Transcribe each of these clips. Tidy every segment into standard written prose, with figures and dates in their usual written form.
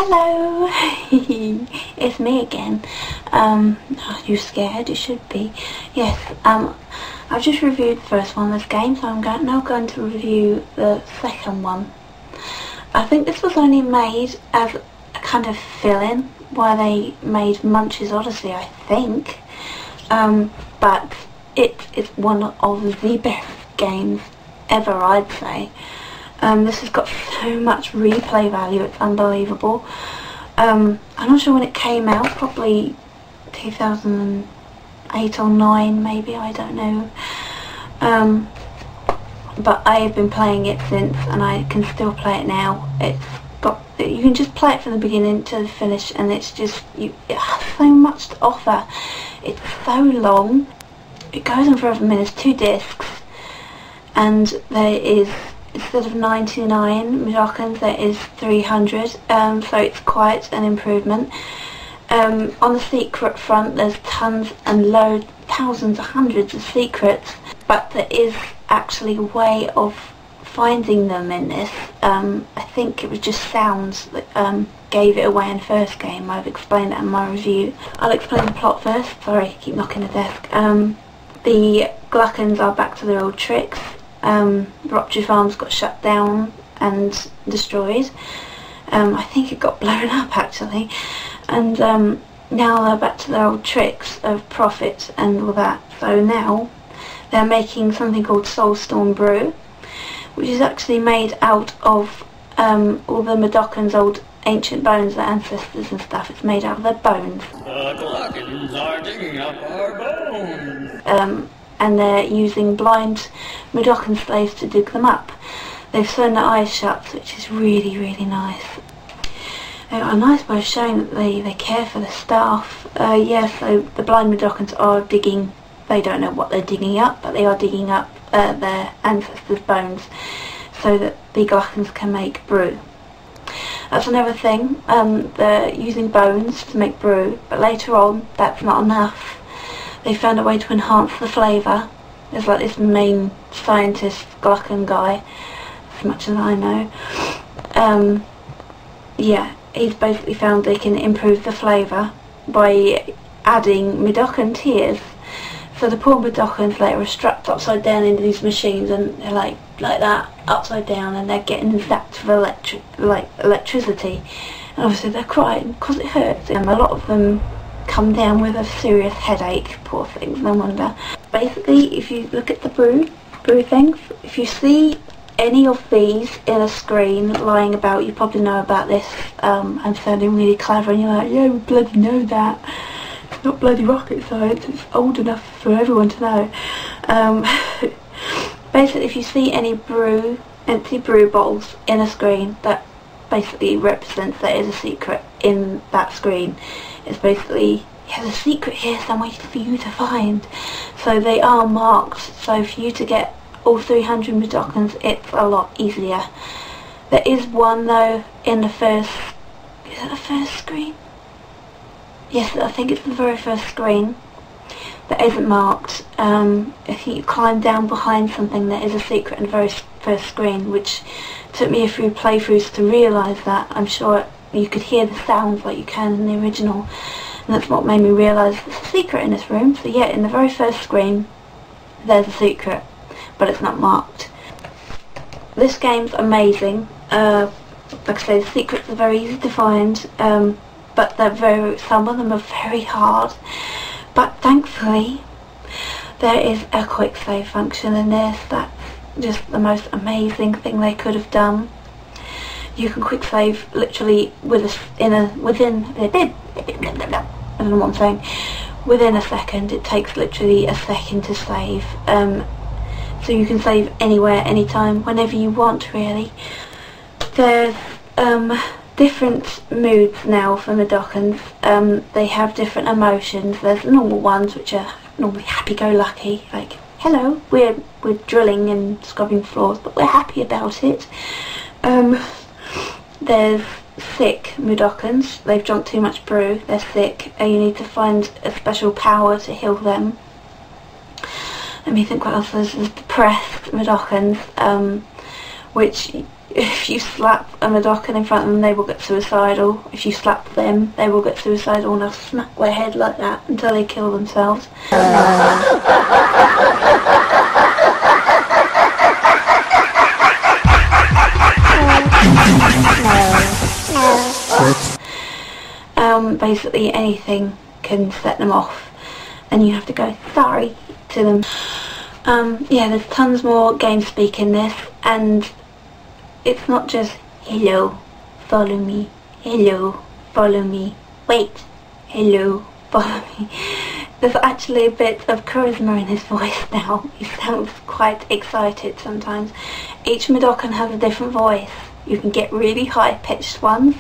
Hello! It's me again. Are you scared? You should be. Yes, I've just reviewed the first one of this game, so I'm now going to review the second one. I think this was only made as a kind of fill-in while they made Munch's Odyssey, I think. But it's one of the best games ever, I'd say. This has got so much replay value, it's unbelievable. I'm not sure when it came out, probably 2008 or 9 maybe, I don't know. But I have been playing it since, and I can still play it now. You can just play it from the beginning to the finish, and it has so much to offer. It's so long. It goes on for over minutes, 2 discs, and there is, instead of 99 Mudokons, there is 300, so it's quite an improvement. On the secret front, there's tons and thousands, hundreds of secrets, but there is actually a way of finding them in this. I think it was just sounds that gave it away in the first game. I've explained that in my review. I'll explain the plot first. Sorry, I keep knocking the desk. The Gluckons are back to their old tricks. Rochdry Farms got shut down and destroyed. I think it got blown up actually, and now they're back to their old tricks of profit and all that. So now they're making something called Soulstorm Brew, which is actually made out of all the Mudokons' old ancient bones, their ancestors and stuff. It's made out of their bones. The Gluckons are digging up our bones. And they're using blind Mudokon slaves to dig them up. They've sewn their eyes shut, which is really, really nice. They've got a nice way of showing that they care for the staff. So the blind Mudokons are digging, they don't know what they're digging up, but they are digging up their ancestors' bones so that the Gluckons can make brew. That's another thing, they're using bones to make brew, but later on that's not enough. They found a way to enhance the flavour. There's like this main scientist Gluckon guy, as much as I know. He's basically found they can improve the flavour by adding Mudokon tears. So the poor Mudokons later are strapped upside down into these machines, and they're like that, upside down, and they're getting zapped with electricity. And obviously they're crying because it hurts. And a lot of them come down with a serious headache, poor things, no wonder. Basically, if you look at the brew things, if you see any of these in a screen lying about, you probably know about this. I'm sounding really clever, and you're like, yeah, we bloody know that. It's not bloody rocket science, it's old enough for everyone to know. Basically, if you see any empty brew bottles in a screen, that basically represents there is a secret in that screen. It's basically, there's a secret here somewhere for you to find. So they are marked, so for you to get all 300 Mudokons, it's a lot easier. There is one though in the first, is it the first screen? Yes, I think it's the very first screen that isn't marked. If you climb down behind something, there is a secret in the very first screen, which took me a few playthroughs to realise that. I'm sure you could hear the sounds like you can in the original, and that's what made me realise there's a secret in this room. So yeah, in the very first screen there's a secret, but it's not marked. This game's amazing. Like I say, the secrets are very easy to find, but some of them are very hard. But thankfully there is a quick save function in this. That's just the most amazing thing they could have done. You can quick save literally within I don't know what I'm saying. Within a second. It takes literally a second to save. So you can save anywhere, anytime, whenever you want, really. There's different moods now for Mudokons. They have different emotions. There's normal ones, which are normally happy-go-lucky, like, hello, we're drilling and scrubbing floors, but we're happy about it. There's sick Mudokons. They've drunk too much brew, they're sick, and you need to find a special power to heal them. Let me think what else. There's depressed Mudokons, which if you slap a Medocan in front of them, they will get suicidal. If you slap them, they will get suicidal, and they'll smack their head like that until they kill themselves. Basically anything can set them off, and you have to go sorry to them. Yeah, there's tons more game speak in this, and it's not just hello, follow me, hello, follow me, wait, hello, follow me. There's actually a bit of charisma in his voice now. He sounds quite excited sometimes. Each Medocan has a different voice. You can get really high-pitched ones.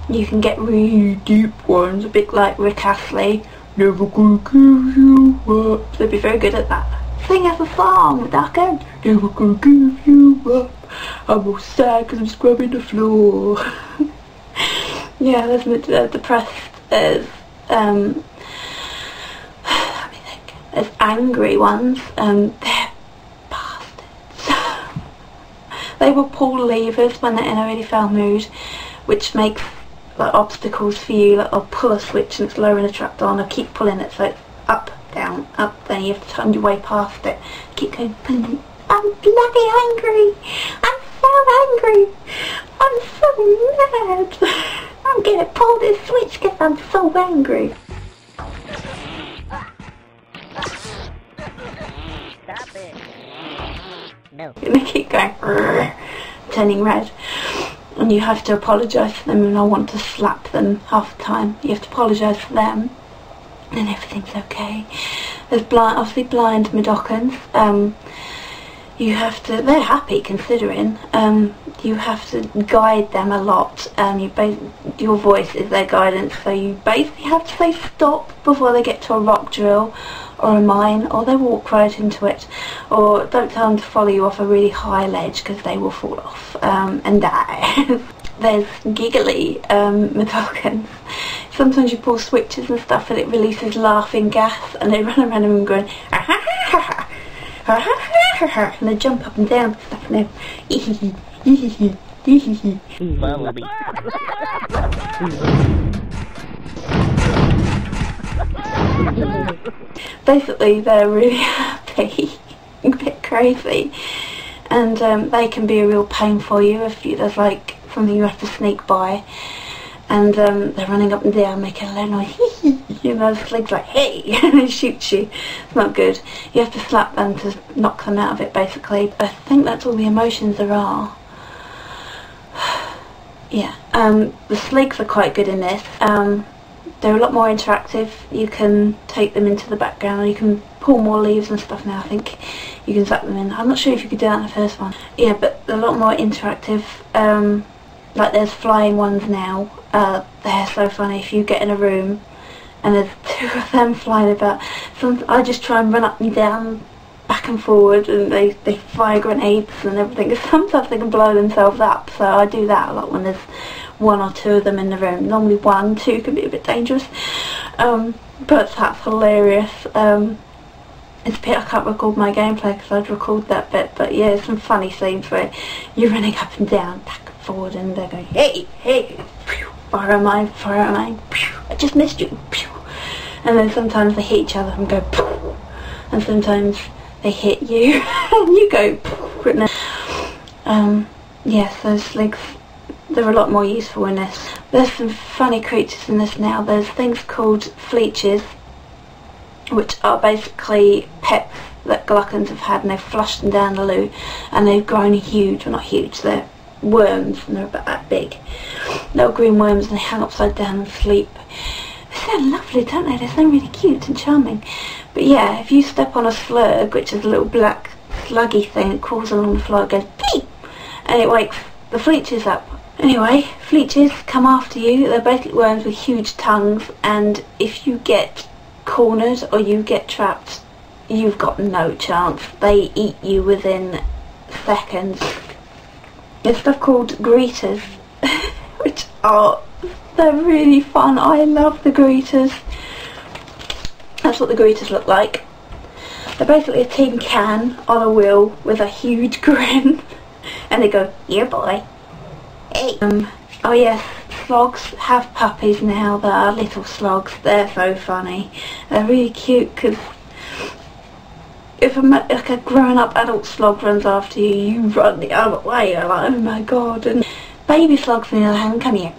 You can get really deep ones, a bit like Rick Astley. Never gonna give you up. They'd be very good at that. Sing us a song, Medocan. Never gonna give you up. I'm all sad because I'm scrubbing the floor. Yeah, there's depressed. There's there's angry ones. They're bastards. They will pull levers when they're in a really foul mood, which makes like obstacles for you. Like I'll pull a switch and it's lowering the trapdoor, and I'll keep pulling it so it's up, down, up. Then you have to turn your way past it. Keep going, pulling it. I'm bloody angry. I'm so angry. I'm so mad. I'm gonna pull this switch because I'm so angry. Stop it. No. And they keep going, turning red. And you have to apologise for them, and I want to slap them half the time. You have to apologise for them, and everything's okay. There's obviously blind Medocans. You have to, they're happy considering, you have to guide them a lot. Your voice is their guidance, so you basically have to say stop before they get to a rock drill or a mine, or they walk right into it. Or don't tell them to follow you off a really high ledge because they will fall off and die. There's giggly Medocans. Sometimes you pull switches and stuff and it releases laughing gas, and they run around and going ah ha ha ha. And they jump up and down and stuff, and basically they're really happy, a bit crazy, and they can be a real pain for you if there's like something you have to sneak by, and they're running up and down making a loud noise. You know, the slig's like, hey, and it shoots you. It's not good. You have to slap them to knock them out of it, basically. I think that's all the emotions there are. Yeah, the sligs are quite good in this. They're a lot more interactive. You can take them into the background, you can pull more leaves and stuff now. I think you can zap them in. I'm not sure if you could do that in the first one. Yeah, but they're a lot more interactive. Like there's flying ones now. They're so funny. If you get in a room and there's two of them flying about, I just try and run up and down, back and forward, and they fire grenades and everything. Sometimes they can blow themselves up, so I do that a lot when there's one or two of them in the room. Normally one, two can be a bit dangerous, but that's hilarious. It's a bit, I can't record my gameplay because I'd record that bit, but yeah, some funny scenes where you're running up and down, back and forward, and they're going, hey, hey, fire a mine, I just missed you, and then sometimes they hit each other and go, and sometimes they hit you and you go, and then, yes, those sligs, they're a lot more useful in this. There's some funny creatures in this now. There's things called fleeches, which are basically pets that Gluckans have had, and they've flushed them down the loo, and they've grown huge. Well, not huge, they're worms, and they're about that big. Little green worms, and they hang upside down and sleep. They sound lovely, don't they? They sound really cute and charming. But yeah, if you step on a slug, which is a little black sluggy thing that crawls along the floor, it goes beep, and it wakes the fleeches up. Anyway, fleeches come after you. They're basically worms with huge tongues, and if you get cornered or you get trapped, you've got no chance. They eat you within seconds. There's stuff called greeters, which they're really fun. I love the greeters. That's what the greeters look like. They're basically a tin can on a wheel with a huge grin. And they go, "Here, boy." Hey. Oh yes, slogs have puppies now that are little slogs. They're so funny. They're really cute because if like a grown-up adult slog runs after you, you run the other way. You're like, oh my god. And baby slogs, on the other hand, come here,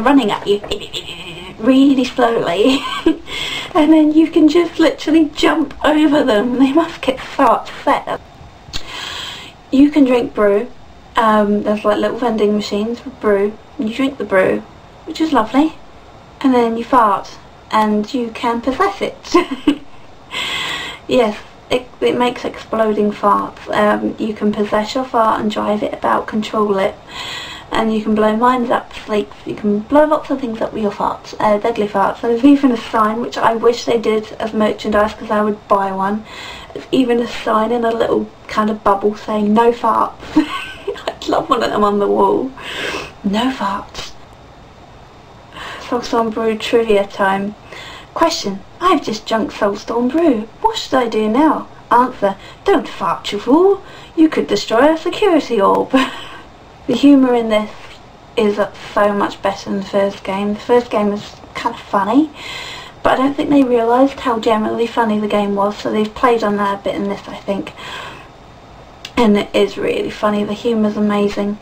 running at you really slowly. And then you can just literally jump over them. They must get so upset. You can drink brew. There's like little vending machines with brew. And you drink the brew, which is lovely. And then you fart, and you can possess it. Yes, it makes exploding farts. You can possess your fart and drive it about, control it. And you can blow mines up, sleeps. You can blow lots of things up with your farts, deadly farts. There's even a sign, which I wish they did as merchandise because I would buy one. There's even a sign in a little kind of bubble saying no farts. I'd love one of them on the wall. No farts. Soulstorm Brew trivia time. Question: I've just junked Soulstorm Brew. What should I do now? Answer: don't fart, you fool. You could destroy a security orb. The humour in this is so much better than the first game. The first game was kind of funny, but I don't think they realised how generally funny the game was, so they've played on that a bit in this, I think. And it is really funny. The humour's amazing.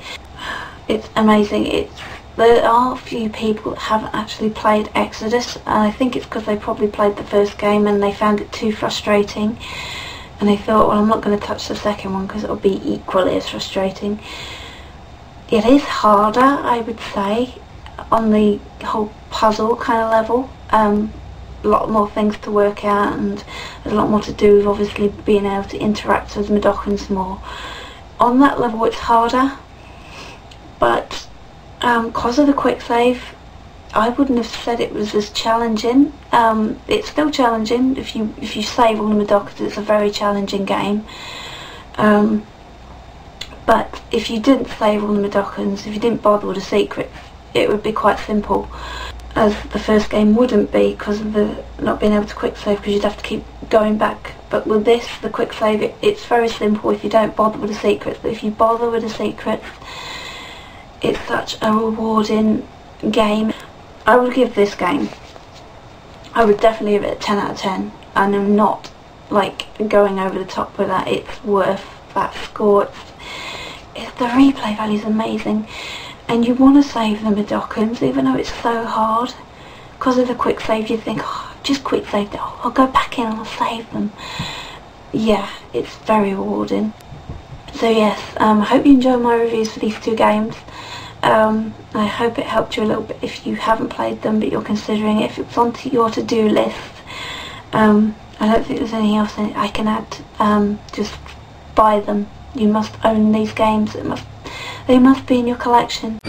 It's amazing. There are a few people that haven't actually played Exoddus, and I think it's because they probably played the first game and they found it too frustrating, and they thought, well, I'm not going to touch the second one because it'll be equally as frustrating. It is harder, I would say, on the whole puzzle kind of level. A lot more things to work out, and there's a lot more to do with obviously being able to interact with Mudokons more. On that level it's harder, but because of the quick save, I wouldn't have said it was as challenging. It's still challenging. If you save all the Mudokons, it's a very challenging game. But if you didn't save all the Mudokons, if you didn't bother with the secrets, it would be quite simple, as the first game wouldn't be because of the not being able to quick save, because you'd have to keep going back. But with this, the quick save, it's very simple if you don't bother with the secrets. But if you bother with the secrets, it's such a rewarding game. I would give this game, I would definitely give it a 10 out of 10, and I'm not like going over the top with that. It's worth that score. The replay value is amazing, and you want to save the Mudokons even though it's so hard. Because of the quick save, you think, oh, I've just quick saved it, I'll go back in and I'll save them. Yeah, it's very rewarding. So yes, I hope you enjoyed my reviews for these two games. I hope it helped you a little bit if you haven't played them but you're considering it, if it's onto your to-do list. I don't think there's anything else I can add. Just buy them. You must own these games. They must be in your collection.